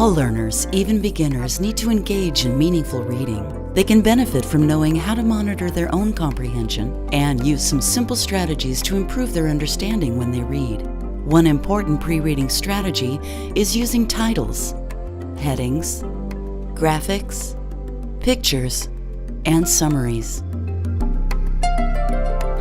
All learners, even beginners, need to engage in meaningful reading. They can benefit from knowing how to monitor their own comprehension and use some simple strategies to improve their understanding when they read. One important pre-reading strategy is using titles, headings, graphics, pictures, and summaries.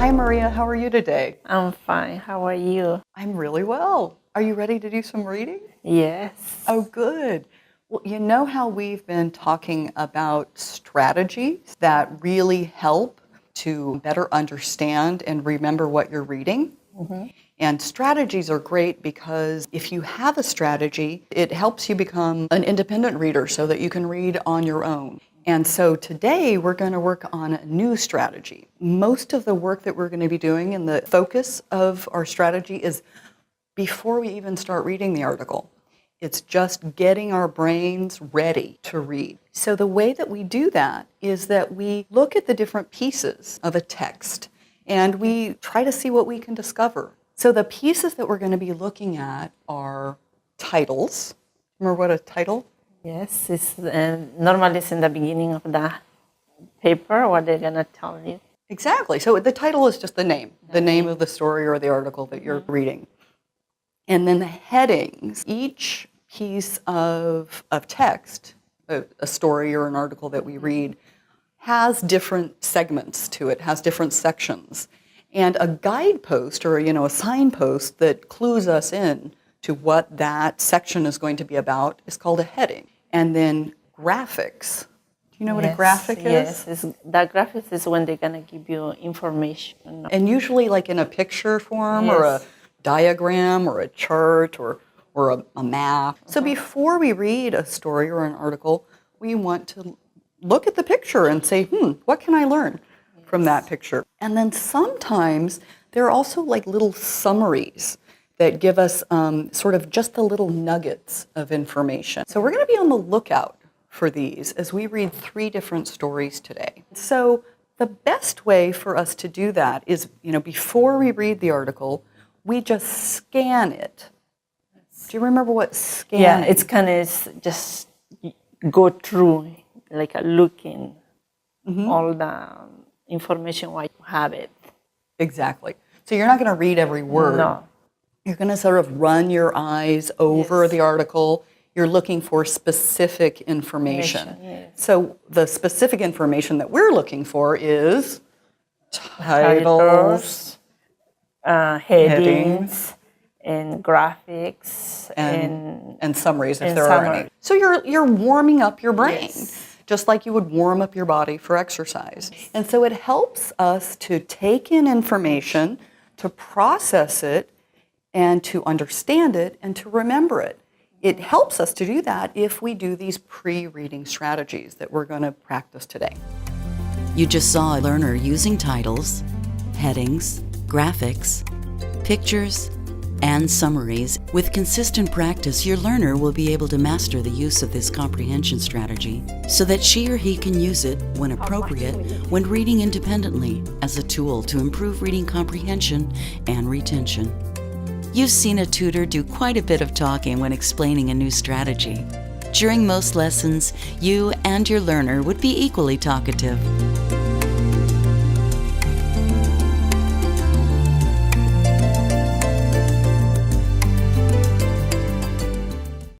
Hi Maria, how are you today? I'm fine. How are you? I'm really well. Are you ready to do some reading? Yes. Oh, good. Well, you know how we've been talking about strategies that really help to better understand and remember what you're reading? Mm-hmm. And strategies are great because if you have a strategy, it helps you become an independent reader so that you can read on your own. And so today we're going to work on a new strategy. Most of the work that we're going to be doing and the focus of our strategy is before we even start reading the article. It's just getting our brains ready to read. So the way that we do that is that we look at the different pieces of a text and we try to see what we can discover. So the pieces that we're going to be looking at are titles. Remember what a title? Yes, it's normally it's in the beginning of the paper what they're going to tell you. Exactly. So the title is just the name of the story or the article that you're reading. And then the headings, each piece of text, a story or an article that we read, has different segments to it, has different sections. And a guidepost or a signpost that clues us in to what that section is going to be about is called a heading. And then graphics. Do you know what a graphic is? Yes, the graphics is when they're going to give you information. And usually like in a picture form or a diagram or a chart or a map. So before we read a story or an article, we want to look at the picture and say, what can I learn from that picture? And then sometimes there are also like little summaries that give us sort of just the little nuggets of information. So we're going to be on the lookout for these as we read 3 different stories today. So the best way for us to do that is, before we read the article, we just scan it. Do you remember what scanning? Yeah, it's kind of just go through, like looking all the information while you have it. Exactly. So you're not going to read every word. No. You're going to sort of run your eyes over the article. You're looking for specific information. Yes. So the specific information that we're looking for is titles, headings, and graphics, and summaries if and there are summary. any. So you're warming up your brain. Yes. Just like you would warm up your body for exercise. And so it helps us to take in information, to process it, and to understand it, and to remember it. It helps us to do that if we do these pre-reading strategies that we're going to practice today. You just saw a learner using titles, headings, graphics, pictures, and summaries. With consistent practice, your learner will be able to master the use of this comprehension strategy so that she or he can use it when appropriate when reading independently as a tool to improve reading comprehension and retention. You've seen a tutor do quite a bit of talking when explaining a new strategy. During most lessons, you and your learner would be equally talkative.